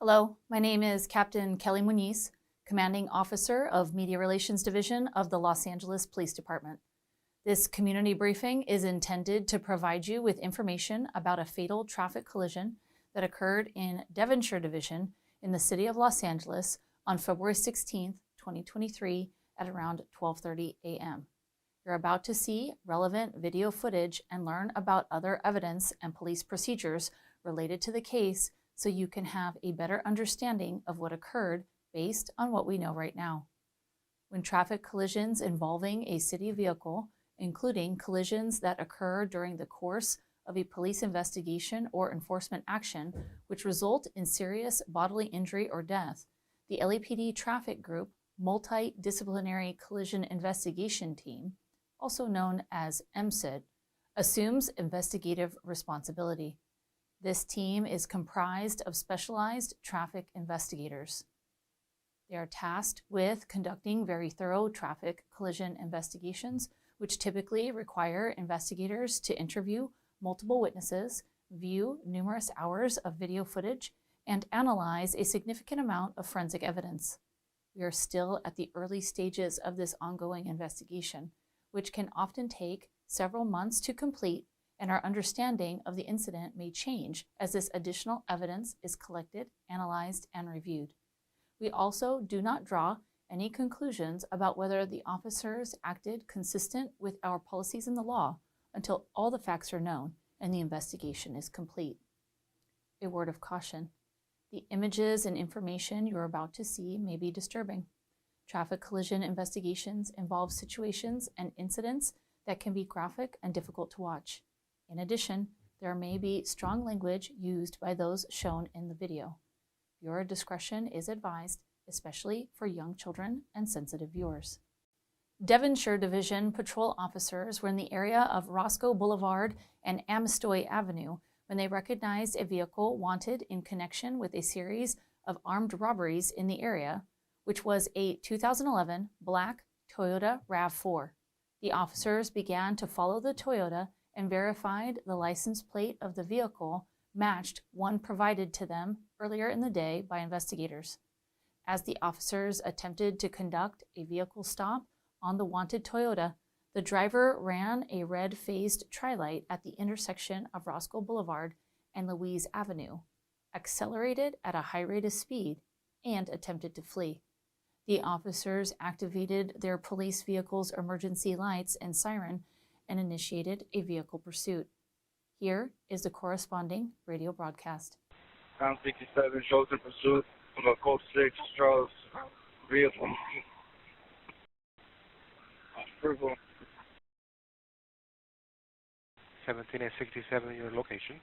Hello, my name is Captain Kelly Muniz, Commanding Officer of Media Relations Division of the Los Angeles Police Department. This community briefing is intended to provide you with information about a fatal traffic collision that occurred in Devonshire Division in the city of Los Angeles on February 16, 2023 at around 12:30 a.m. You're about to see relevant video footage and learn about other evidence and police procedures related to the case so you can have a better understanding of what occurred based on what we know right now. When traffic collisions involving a city vehicle, including collisions that occur during the course of a police investigation or enforcement action, which result in serious bodily injury or death, the LAPD Traffic Group Multidisciplinary Collision Investigation Team, also known as MSIT, assumes investigative responsibility. This team is comprised of specialized traffic investigators. They are tasked with conducting very thorough traffic collision investigations, which typically require investigators to interview multiple witnesses, view numerous hours of video footage, and analyze a significant amount of forensic evidence. We are still at the early stages of this ongoing investigation, which can often take several months to complete, and our understanding of the incident may change as this additional evidence is collected, analyzed, and reviewed. We also do not draw any conclusions about whether the officers acted consistent with our policies and the law until all the facts are known and the investigation is complete. A word of caution: the images and information you're about to see may be disturbing. Traffic collision investigations involve situations and incidents that can be graphic and difficult to watch. In addition, there may be strong language used by those shown in the video. Viewer discretion is advised, especially for young children and sensitive viewers. Devonshire Division patrol officers were in the area of Roscoe Boulevard and Amistoy Avenue when they recognized a vehicle wanted in connection with a series of armed robberies in the area, which was a 2011 black Toyota RAV4. The officers began to follow the Toyota and verified the license plate of the vehicle matched one provided to them earlier in the day by investigators. As the officers attempted to conduct a vehicle stop on the wanted Toyota, the driver ran a red-phased tri-light at the intersection of Roscoe Boulevard and Louise Avenue, accelerated at a high rate of speed, and attempted to flee. The officers activated their police vehicle's emergency lights and siren and initiated a vehicle pursuit. Here is the corresponding radio broadcast. Pound 67 shows in pursuit from a code 6 Charles vehicle. Approval. 17 and 67, your location.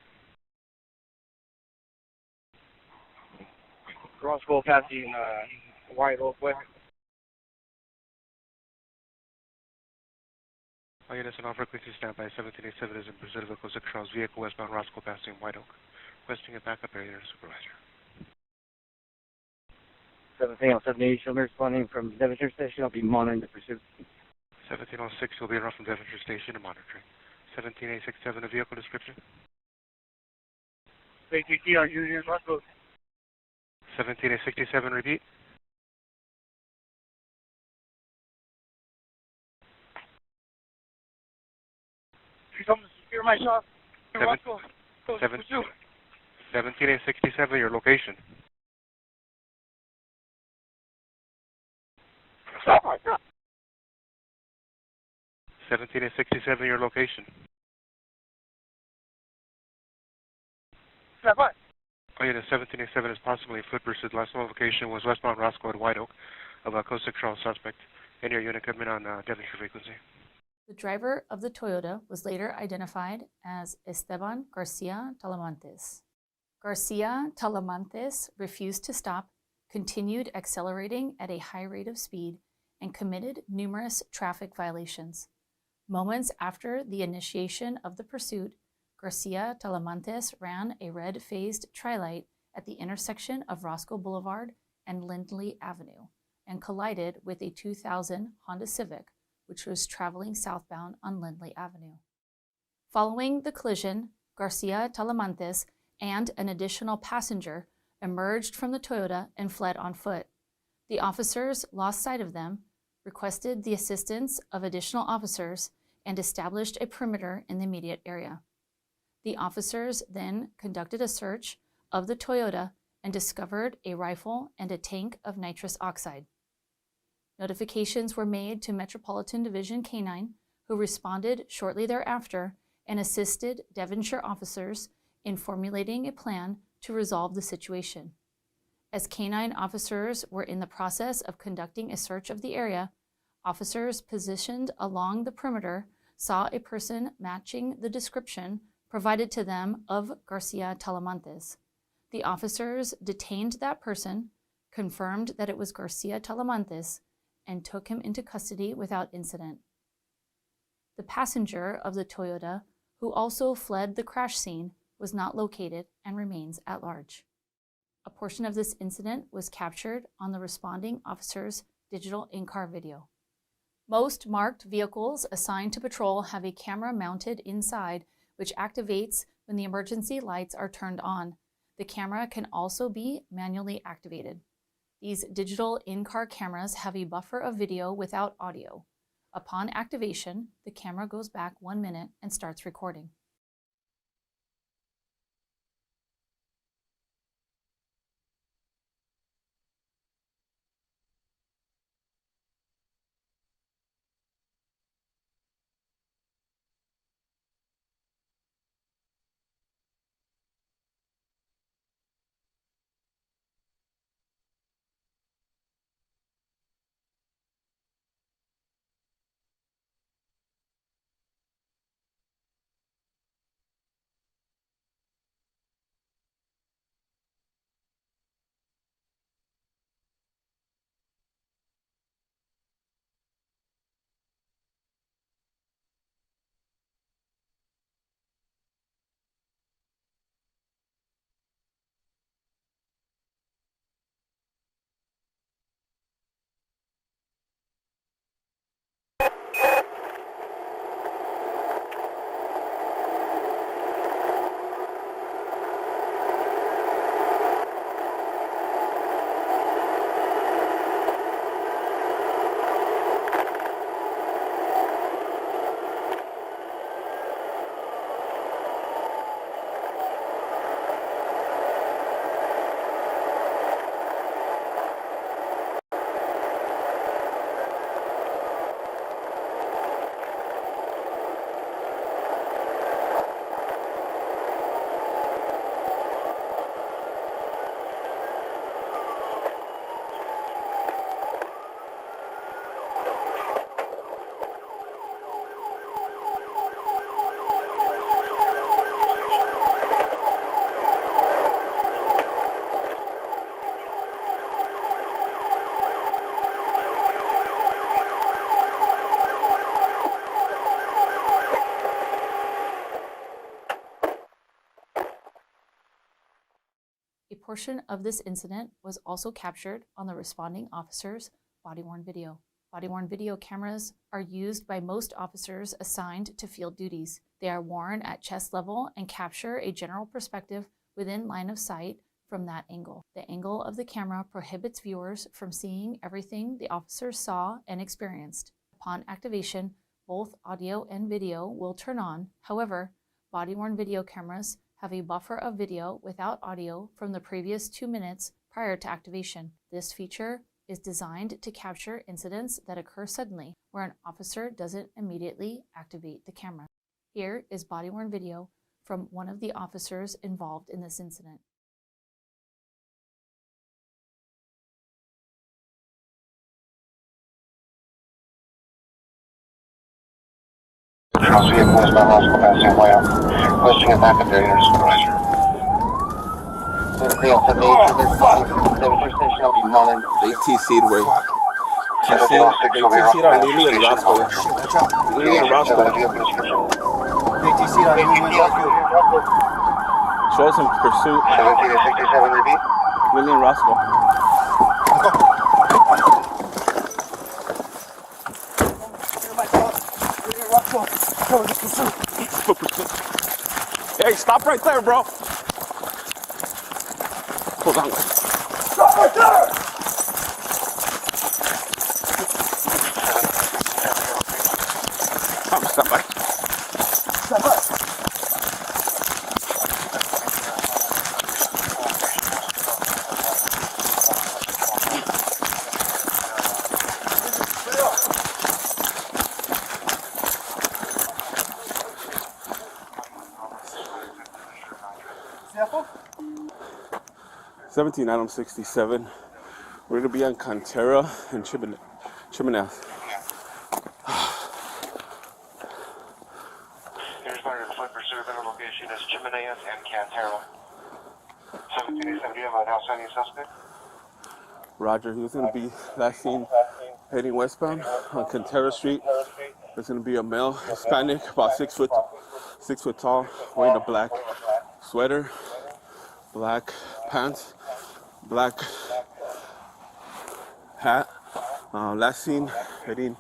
Roscoe passing White Oak Way. All units and offer quickly stand by. 1787 is in pursuit of a code 6 Charles vehicle westbound Roscoe passing White Oak. Requesting a backup area supervisor. 17 on 78, show me responding from Devonshire Station. I'll be monitoring the pursuit. 1706 will be en route from Devonshire Station and monitoring. 17867, a vehicle description. ATT on Union Roscoe. 17867, repeat. You told me to secure my shop in Roscoe. 17867, your location. Oh my God. 17867, your location. What? Oh, yeah, 1787 is possibly foot pursuit. Last notification was westbound Roscoe at White Oak of a code 6 Charles suspect. In your unit coming on Devonshire frequency. The driver of the Toyota was later identified as Esteban Garcia Talamantes. Garcia Talamantes refused to stop, continued accelerating at a high rate of speed, and committed numerous traffic violations. Moments after the initiation of the pursuit, Garcia Talamantes ran a red-phased tri-light at the intersection of Roscoe Boulevard and Lindley Avenue and collided with a 2000 Honda Civic, which was traveling southbound on Lindley Avenue. Following the collision, Garcia Talamantes and an additional passenger emerged from the Toyota and fled on foot. The officers lost sight of them, requested the assistance of additional officers, and established a perimeter in the immediate area. The officers then conducted a search of the Toyota and discovered a rifle and a tank of nitrous oxide. Notifications were made to Metropolitan Division K-9, who responded shortly thereafter and assisted Devonshire officers in formulating a plan to resolve the situation. As K-9 officers were in the process of conducting a search of the area, officers positioned along the perimeter saw a person matching the description provided to them of Garcia Talamantes. The officers detained that person, confirmed that it was Garcia Talamantes, and took him into custody without incident. The passenger of the Toyota, who also fled the crash scene, was not located and remains at large. A portion of this incident was captured on the responding officer's digital in-car video. Most marked vehicles assigned to patrol have a camera mounted inside, which activates when the emergency lights are turned on. The camera can also be manually activated. These digital in-car cameras have a buffer of video without audio. Upon activation, the camera goes back 1 minute and starts recording. A portion of this incident was also captured on the responding officer's body-worn video. Body-worn video cameras are used by most officers assigned to field duties. They are worn at chest level and capture a general perspective within line of sight from that angle. The angle of the camera prohibits viewers from seeing everything the officers saw and experienced. Upon activation, both audio and video will turn on. However, body-worn video cameras have a buffer of video without audio from the previous 2 minutes prior to activation. This feature is designed to capture incidents that occur suddenly, where an officer doesn't immediately activate the camera. Here is body-worn video from one of the officers involved in this incident. Charles vehicle westbound Roscoe passing way up. Requesting a backup area near supervisor. They TC'd where? They TC'd on Lily and Roscoe. Lily and Roscoe. They TC'd on Lily and Roscoe. Show us in pursuit. 17 to 67 repeat. Lily and Roscoe. Hey, stop right there, bro. Hold on. Stop by. Stop by. 17 Adam 67. We're gonna be on Cantera and Chimeneas. Here's where the foot pursuit location is Chimeneas and Cantera. 1787, do you have an outstanding suspect? Roger, he was gonna be last seen heading westbound on Cantera Street. There's gonna be a male, Hispanic, about 6 foot tall, wearing a black sweater, black pants, black hat. Last seen heading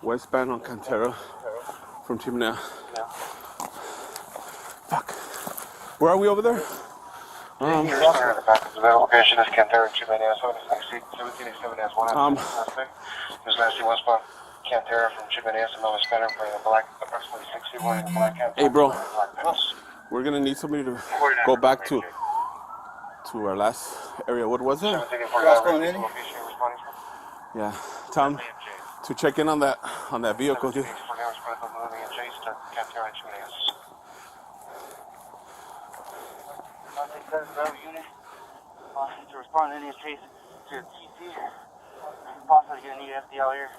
westbound on Cantera from Chimenea. Fuck. Where are we over there? The location is Cantera Chimenea. 1787 has one suspect. He was last seen westbound Cantera from Chimenea. A male Hispanic wearing a black, approximately 60, wearing a black hat. Hey, bro. We're gonna need somebody to go back to our last area. What was it? Yeah, Tom, to check in on that vehicle, dude. To respond to any chase to TC, possibly gonna need FDL here.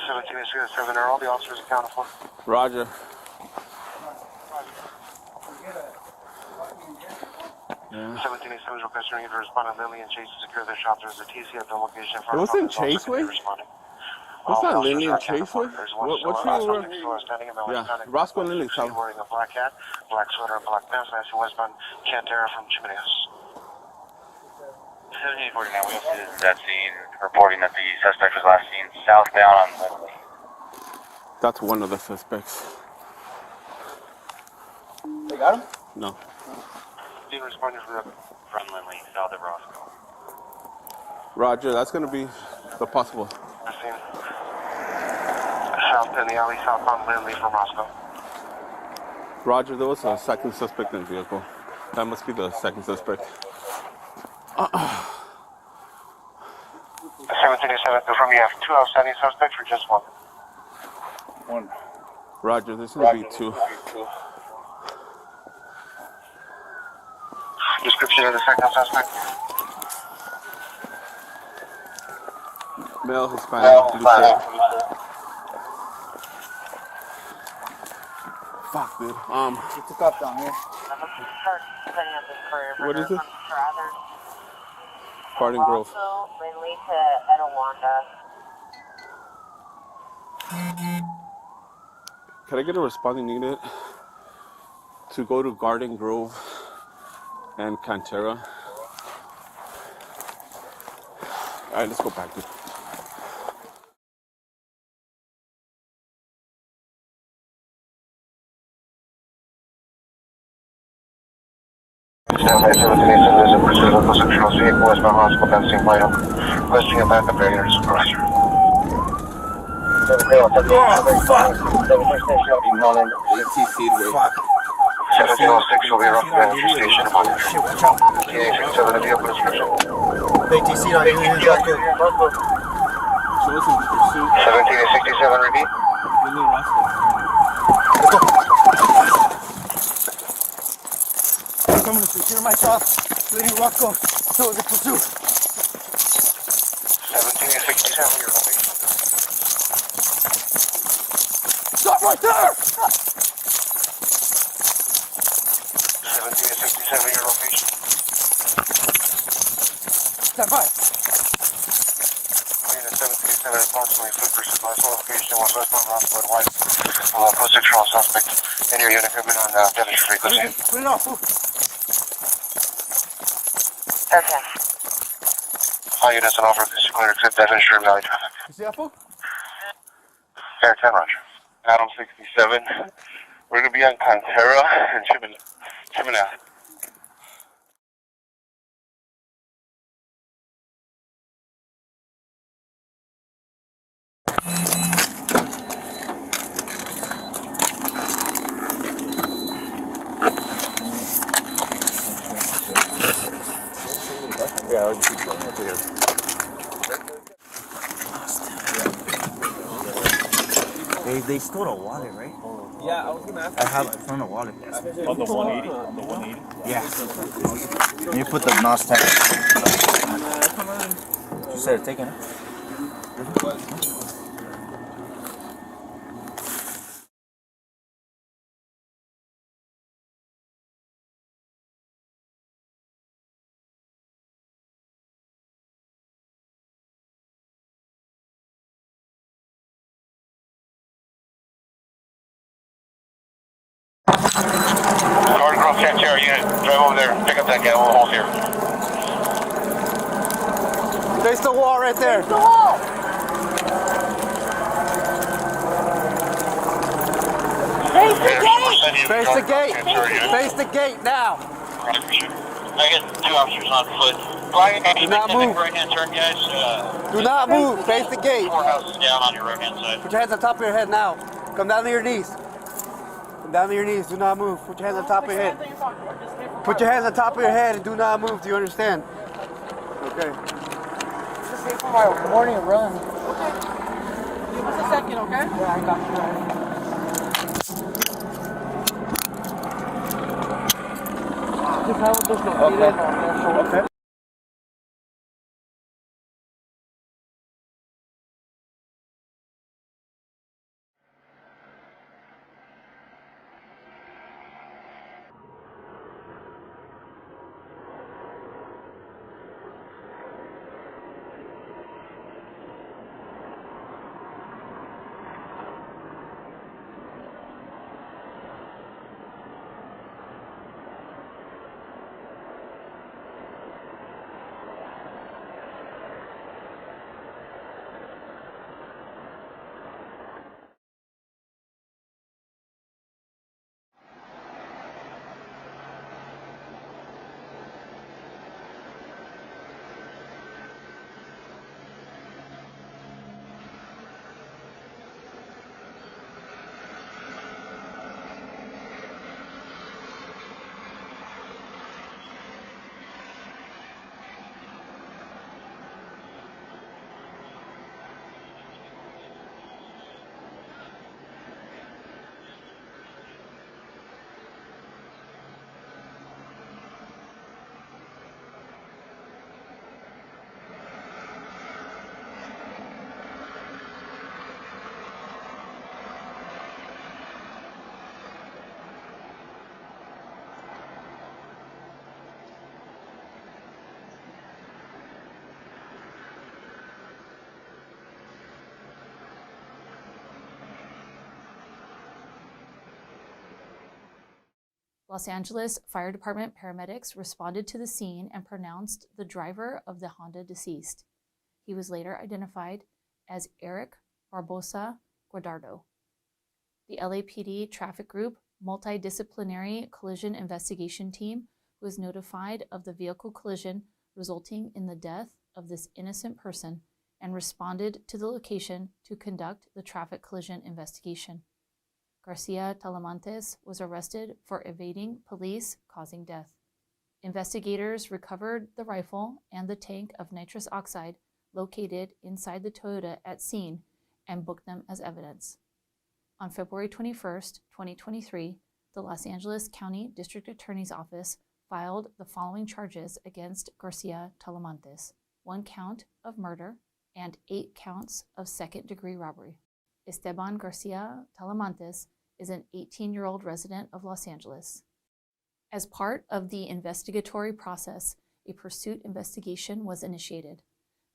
17-7 are all the officers accounted for. Roger. Yeah. 1787 is requesting you to respond to Lily and Chase to secure their shop. There's a TC at the location. It wasn't Chaseway? What's that, Lily and Chaseway? What's your... Yeah, Roscoe and Lily. Wearing a black hat, black sweater, and black pants. Last westbound Cantera from Chimeneas. 1749, we also did that scene reporting that the suspect was last seen southbound on Lindley. That's one of the suspects. They got him? No. Team responders From Lindley, south of Roscoe. Roger, that's going to be the possible. South in the alley, southbound Lindley from Roscoe. Roger, there was a second suspect in the vehicle. That must be the second suspect. 1787, confirm you have 2 outstanding suspects or just one? One. Roger, there's going to be 2. Description of the second suspect? Male, Hispanic, blue shirt. Fuck, dude. He took off down here. What is it? Garden Grove. Also, Lindley to Etowanda. Can I get a responding unit to go to Garden Grove and Cantera? Alright, let's go back, dude. There's a pursuit of conceptual vehicle westbound Roscoe, fencing vital. Requesting a backup barrier supervisor. Fuck. 1706 will be around the entry station upon Shit, watch out. KA-57 the vehicle description. ATC on you. So what's in pursuit? 1767 repeat. Lily Roscoe. Let's go. Coming to secure my shop. Lady Roscoe. So the pursuit. 1767 your location. Stop right there! 1767 your location. Stand by. Marina 1767 approximately foot pursuit by slow location was westbound Roscoe and White. Close to control suspect in your unit equipment on Devonshire Street. Put it off. Okay. All units and offer this clear exit Devonshire Valley traffic. You see that fool? Air 10 Roger. Adam 67. We're going to be on Cantera and Chimenea. They stole a wallet, right? Yeah, I was gonna ask. I found a wallet. On the 180? On the 180? Yeah. Let me put the NOS tag. You said taking it. Guard Grove Cantera unit, drive over there, pick up that guy, we'll hold here. Face the wall right there. The wall! Face the gate! Face the gate. Face the gate now. I got 2 officers on foot. Do not move. Right-hand turn, guys. Do not move. Face the gate. Courthouse is down on your right-hand side. Put your hands on top of your head now. Come down to your knees. Come down to your knees. Do not move. Put your hands on top of your head. Put your hands on top of your head and do not move. Do you understand? Okay. Just wait for my morning run. Okay. Give us a second, okay? Yeah, I got you. Just have it dislocated on their shoulder. Okay. Los Angeles Fire Department paramedics responded to the scene and pronounced the driver of the Honda deceased. He was later identified as Eric Barbosa Guardado. The LAPD Traffic Group Multidisciplinary Collision Investigation Team was notified of the vehicle collision resulting in the death of this innocent person and responded to the location to conduct the traffic collision investigation. Garcia Talamantes was arrested for evading police, causing death. Investigators recovered the rifle and the tank of nitrous oxide located inside the Toyota at scene and booked them as evidence. On February 21st, 2023, the Los Angeles County District Attorney's Office filed the following charges against Garcia Talamantes: 1 count of murder and 8 counts of second-degree robbery. Esteban Garcia Talamantes is an 18-year-old resident of Los Angeles. As part of the investigatory process, a pursuit investigation was initiated.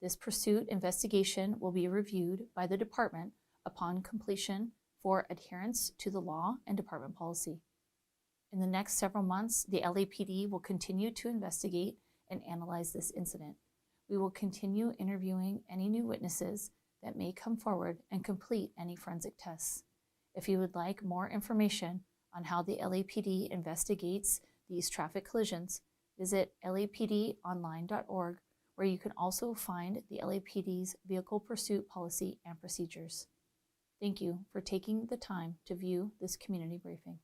This pursuit investigation will be reviewed by the department upon completion for adherence to the law and department policy. In the next several months, the LAPD will continue to investigate and analyze this incident. We will continue interviewing any new witnesses that may come forward and complete any forensic tests. If you would like more information on how the LAPD investigates these traffic collisions, visit lapdonline.org, where you can also find the LAPD's vehicle pursuit policy and procedures. Thank you for taking the time to view this community briefing.